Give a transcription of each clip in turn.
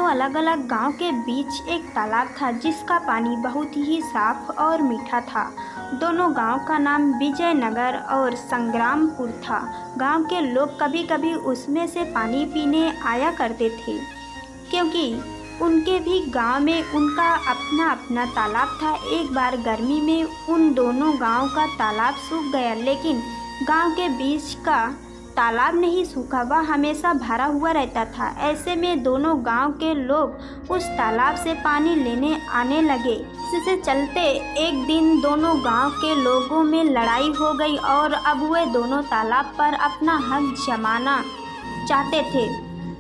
अलग अलग गांव के बीच एक तालाब था जिसका पानी बहुत ही साफ और मीठा था। दोनों गांव का नाम विजयनगर और संग्रामपुर था। गांव के लोग कभी कभी उसमें से पानी पीने आया करते थे, क्योंकि उनके भी गांव में उनका अपना अपना तालाब था। एक बार गर्मी में उन दोनों गांव का तालाब सूख गया, लेकिन गांव के बीच का तालाब नहीं सूखा, वह हमेशा भरा हुआ रहता था। ऐसे में दोनों गांव के लोग उस तालाब से पानी लेने आने लगे। इससे चलते एक दिन दोनों गांव के लोगों में लड़ाई हो गई और अब वे दोनों तालाब पर अपना हक जमाना चाहते थे।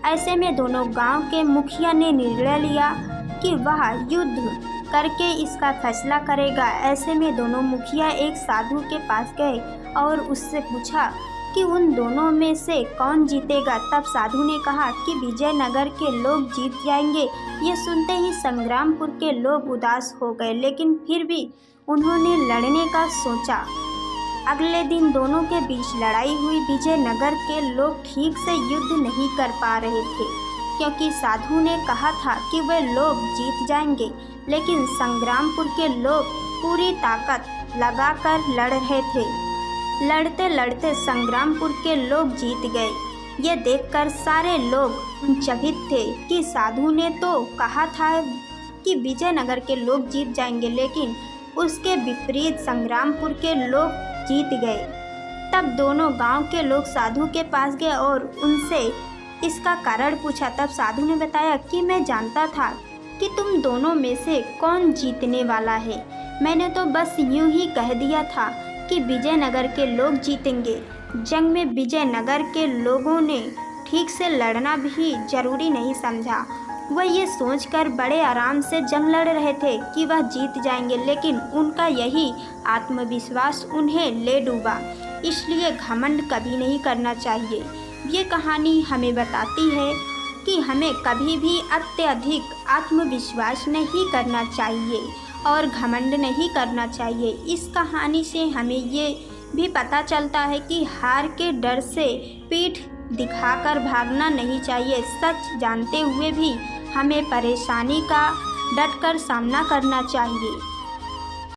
ऐसे में दोनों गांव के मुखिया ने निर्णय लिया कि वह युद्ध करके इसका फैसला करेगा। ऐसे में दोनों मुखिया एक साधु के पास गए और उससे पूछा कि उन दोनों में से कौन जीतेगा। तब साधु ने कहा कि विजयनगर के लोग जीत जाएंगे। ये सुनते ही संग्रामपुर के लोग उदास हो गए, लेकिन फिर भी उन्होंने लड़ने का सोचा। अगले दिन दोनों के बीच लड़ाई हुई। विजयनगर के लोग ठीक से युद्ध नहीं कर पा रहे थे, क्योंकि साधु ने कहा था कि वे लोग जीत जाएंगे, लेकिन संग्रामपुर के लोग पूरी ताकत लगाकर लड़ रहे थे। लड़ते लड़ते संग्रामपुर के लोग जीत गए। ये देखकर सारे लोग चकित थे कि साधु ने तो कहा था कि विजयनगर के लोग जीत जाएंगे, लेकिन उसके विपरीत संग्रामपुर के लोग जीत गए। तब दोनों गांव के लोग साधु के पास गए और उनसे इसका कारण पूछा। तब साधु ने बताया कि मैं जानता था कि तुम दोनों में से कौन जीतने वाला है। मैंने तो बस यूं ही कह दिया था कि विजयनगर के लोग जीतेंगे। जंग में विजयनगर के लोगों ने ठीक से लड़ना भी जरूरी नहीं समझा। वह ये सोचकर बड़े आराम से जंग लड़ रहे थे कि वह जीत जाएंगे, लेकिन उनका यही आत्मविश्वास उन्हें ले डूबा। इसलिए घमंड कभी नहीं करना चाहिए। ये कहानी हमें बताती है कि हमें कभी भी अत्यधिक आत्मविश्वास नहीं करना चाहिए और घमंड नहीं करना चाहिए। इस कहानी से हमें ये भी पता चलता है कि हार के डर से पीठ दिखाकर भागना नहीं चाहिए। सच जानते हुए भी हमें परेशानी का डटकर सामना करना चाहिए।